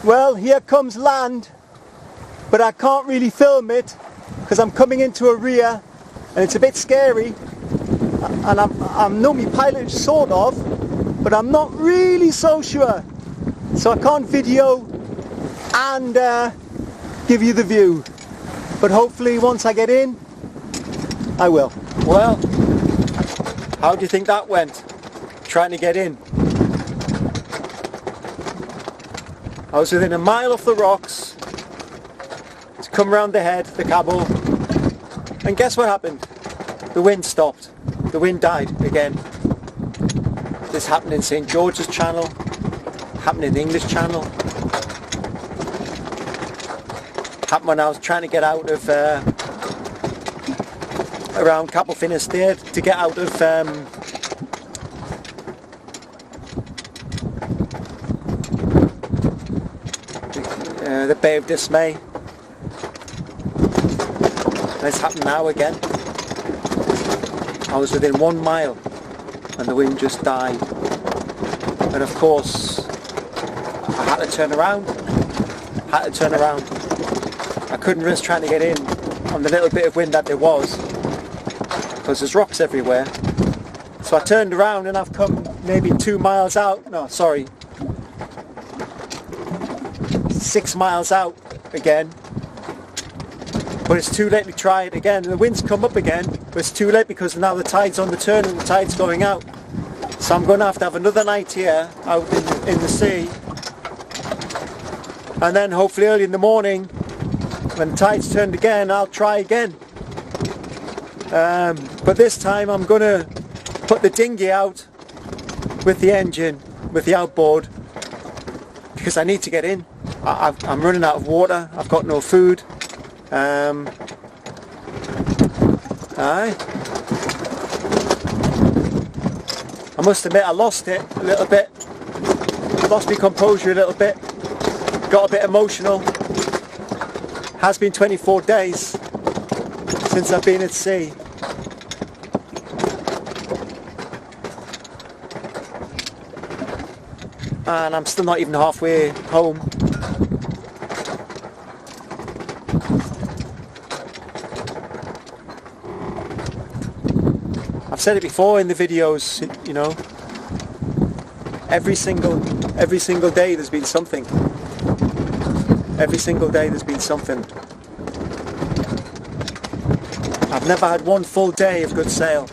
Well, here comes land, but I can't really film it because I'm coming into a rear and it's a bit scary, and I know me pilot sort of, but I'm not really so sure, so I can't video and give you the view, but hopefully once I get in I will. Well, how do you think that went, trying to get in? I was within a mile of the rocks to come around the head, the cable, and guess what happened? The wind stopped. The wind died again. This happened in St. George's Channel, happened in the English Channel, happened when I was trying to get out of around Capel Finisterre to get out of the Bay of Dismay. This happened now again. I was within 1 mile and the wind just died. And of course I had to turn around. I couldn't risk trying to get in on the little bit of wind that there was, because there's rocks everywhere. So I turned around and I've come maybe 2 miles out. No, sorry. 6 miles out again, but it's too late to try it again. The wind's come up again, but it's too late because now the tide's on the turn and the tide's going out. So I'm going to have another night here out in the sea, and then hopefully early in the morning when the tide's turned again I'll try again. But this time I'm going to put the dinghy out with the engine, with the outboard, because I need to get in. I'm running out of water, I've got no food. I must admit I lost it a little bit. I lost my composure a little bit. Got a bit emotional. Has been 24 days since I've been at sea. And I'm still not even halfway home. I've said it before in the videos, you know, every single day there's been something. Every single day there's been something. I've never had one full day of good sail.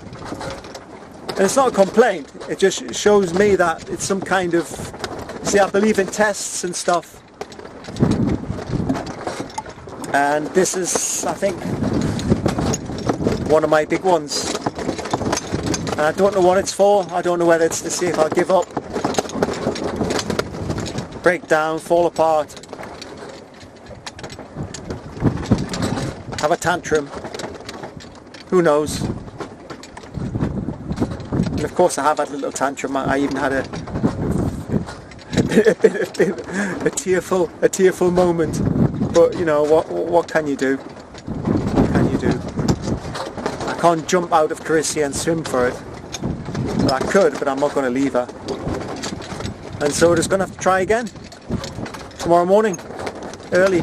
And it's not a complaint, it just shows me that it's some kind of, see, I believe in tests and stuff. And this is, I think, one of my big ones. And I don't know what it's for. I don't know whether it's to see if I'll give up, break down, fall apart, have a tantrum. Who knows? And of course I have had a little tantrum. I even had a tearful moment. But you know, what can you do? What can you do? I can't jump out of Carissa and swim for it. Well, I could, but I'm not going to leave her. And so we're just going to have to try again tomorrow morning, early.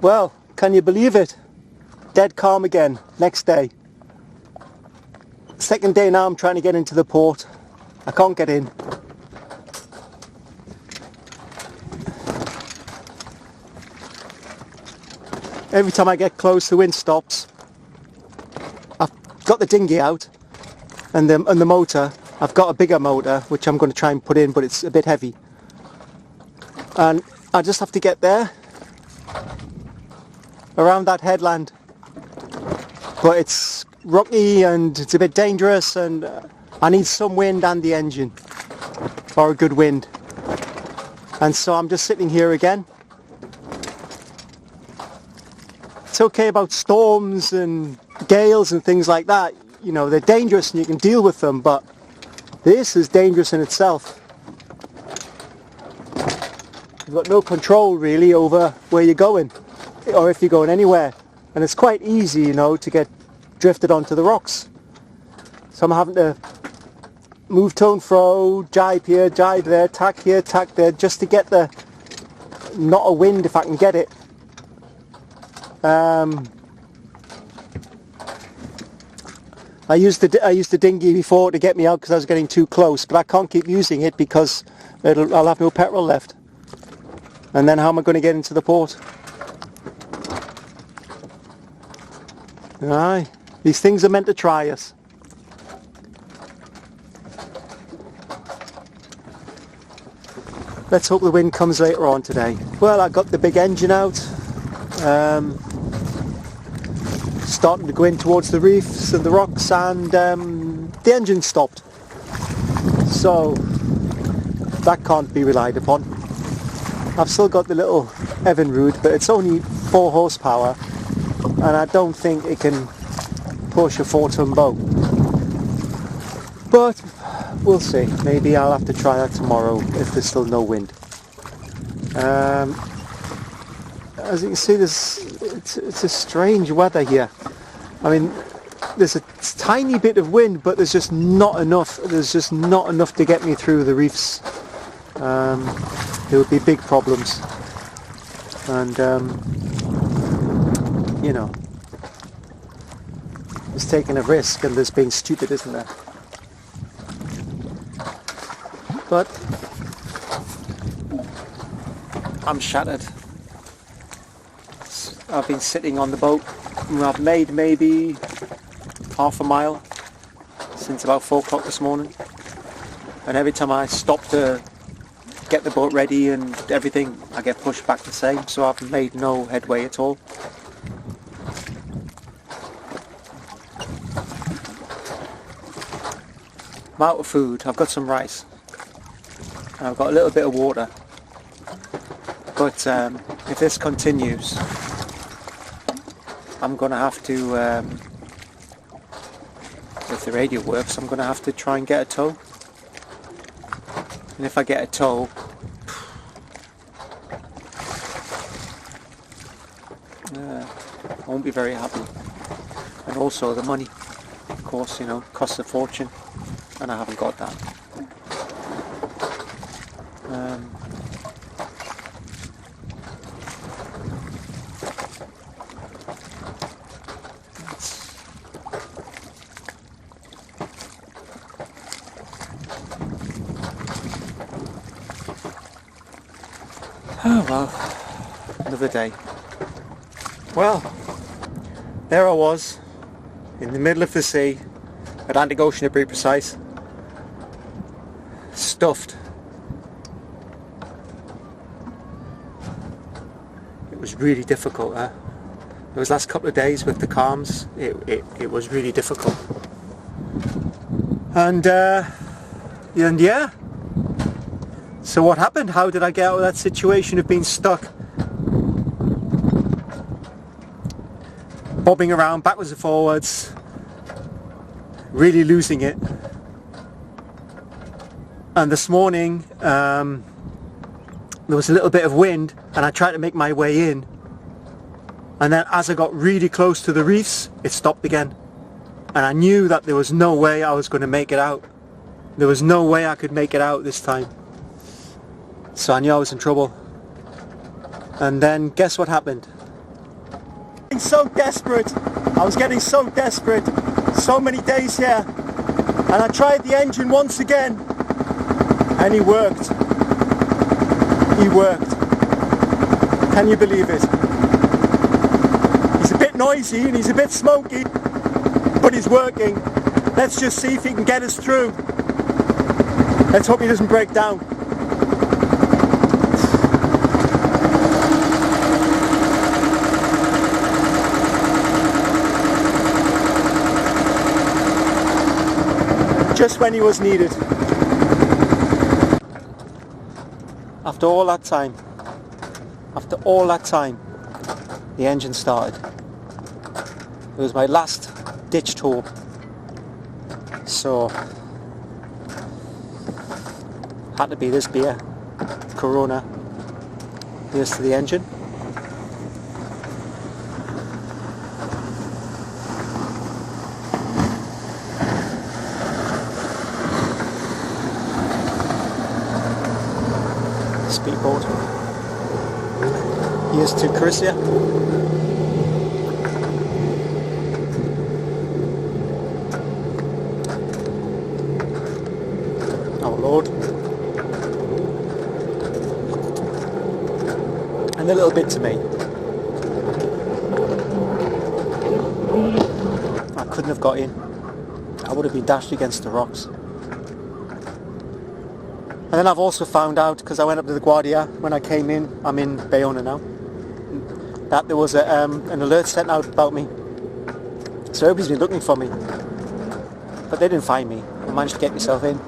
Well, can you believe it? Dead calm again, next day. Second day now I'm trying to get into the port. I can't get in. Every time I get close the wind stops. I've got the dinghy out and the motor. I've got a bigger motor which I'm going to try and put in, but it's a bit heavy. And I just have to get there, around that headland. But it's rocky and it's a bit dangerous, and I need some wind and the engine, or a good wind. And so I'm just sitting here again. It's okay about storms and gales and things like that. You know, they're dangerous and you can deal with them, but this is dangerous in itself. You've got no control really over where you're going, or if you're going anywhere. And it's quite easy, you know, to get drifted onto the rocks. So I'm having to move to and fro, jibe here, jibe there, tack here, tack there, just to get the not a wind if I can get it. I used the dinghy before to get me out because I was getting too close, but I can't keep using it because I'll have no petrol left. And then how am I going to get into the port? Aye, these things are meant to try us. Let's hope the wind comes later on today. Well, I got the big engine out. Starting to go in towards the reefs and the rocks, and the engine stopped. So that can't be relied upon. I've still got the little Evinrude, but it's only 4 horsepower, and I don't think it can push a 4-ton boat. But we'll see. Maybe I'll have to try that tomorrow if there's still no wind. As you can see, it's a strange weather here. I mean, there's a tiny bit of wind, but there's just not enough. There's just not enough to get me through the reefs. There would be big problems, and you know, it's taking a risk, and there's being stupid, isn't there? But I'm shattered. I've been sitting on the boat and I've made maybe half a mile since about 4 o'clock this morning, and every time I stop to get the boat ready and everything, I get pushed back the same, so I've made no headway at all. I'm out of food. I've got some rice. I've got a little bit of water, but if this continues, I'm going to have to, if the radio works, I'm going to have to try and get a tow. And if I get a tow, I won't be very happy. And also the money, of course, you know, costs a fortune, and I haven't got that. Oh well, another day. Well, there I was, in the middle of the sea, Atlantic Ocean to be precise, stuffed. It was really difficult. Those last couple of days with the calms, it was really difficult. And yeah. So what happened? How did I get out of that situation of being stuck? Bobbing around backwards and forwards, really losing it. And this morning there was a little bit of wind, and I tried to make my way in, and then as I got really close to the reefs, it stopped again, and I knew that there was no way I was going to make it out. There was no way I could make it out this time. So I knew I was in trouble. And then guess what happened? So desperate. I was getting so desperate. So many days here. And I tried the engine once again. And he worked. He worked. Can you believe it? He's a bit noisy and he's a bit smoky, but he's working. Let's just see if he can get us through. Let's hope he doesn't break down. Just when he was needed. After all that time, the engine started. It was my last ditch tour. So, had to be this beer, Corona. Here's to the engine. speedboat. Here's to Carissa. Oh Lord. And a little bit to me. I couldn't have got in. I would have been dashed against the rocks. And then I've also found out, because I went up to the Guardia when I came in, I'm in Baiona now, that there was an alert sent out about me. So everybody's been looking for me. But they didn't find me. I managed to get myself in.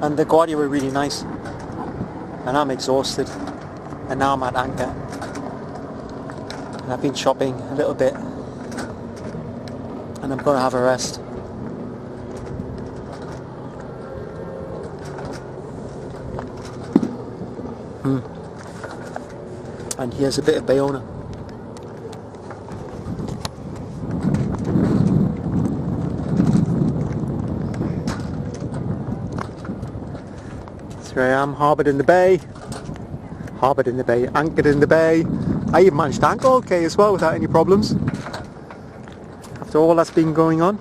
And the Guardia were really nice. And I'm exhausted. And now I'm at anchor. And I've been shopping a little bit. And I'm going to have a rest. And here's a bit of Baiona. So I am, harboured in the bay, anchored in the bay. I even managed to anchor okay as well without any problems. After all that's been going on.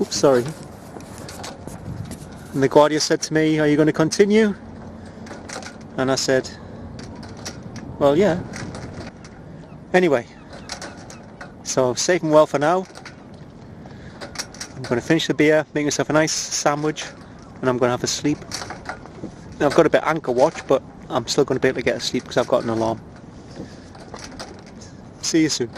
Oops, sorry. And the Guardia said to me, are you going to continue? And I said, well, yeah. Anyway, so safe and well for now. I'm going to finish the beer, make myself a nice sandwich, and I'm going to have a sleep. Now, I've got a bit of anchor watch, but I'm still going to be able to get a sleep because I've got an alarm. See you soon.